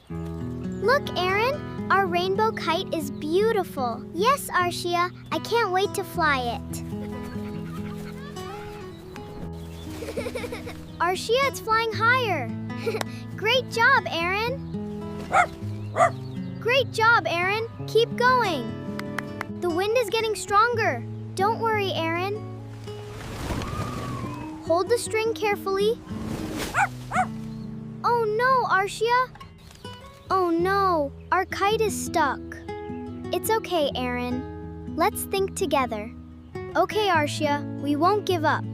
Look, Aaron, our rainbow kite is beautiful. Yes, Arshia, I can't wait to fly it. Arshia, it's flying higher. Great job, Aaron. Great job, Aaron. Keep going. The wind is getting stronger. Don't worry, Aaron. Hold the string carefully. Oh no, Arshia. Oh no, our kite is stuck. It's okay, Aaron. Let's think together. Okay, Arshia, we won't give up.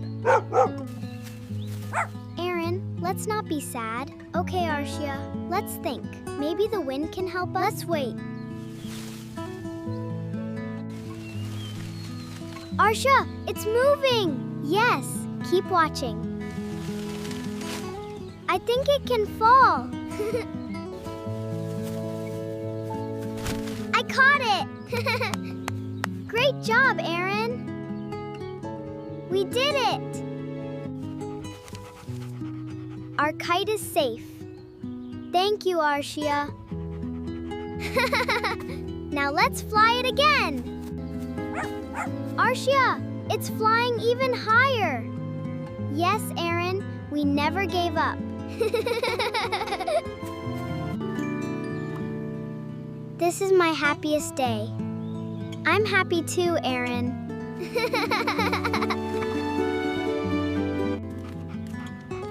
Aaron, let's not be sad. Okay, Arshia, let's think. Maybe the wind can help us. Let's wait. Arshia, it's moving! Yes, keep watching. I think it can fall. I caught it! Great job, Aaron! We did it! Our kite is safe. Thank you, Arshia. Now let's fly it again. Arshia, it's flying even higher. Yes, Aaron, we never gave up. This is my happiest day. I'm happy too, Aaron.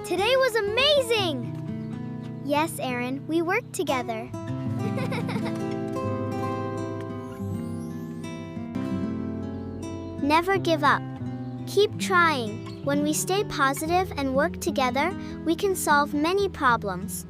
Today was amazing! Yes, Aaron, we worked together. Never give up. Keep trying. When we stay positive and work together, we can solve many problems.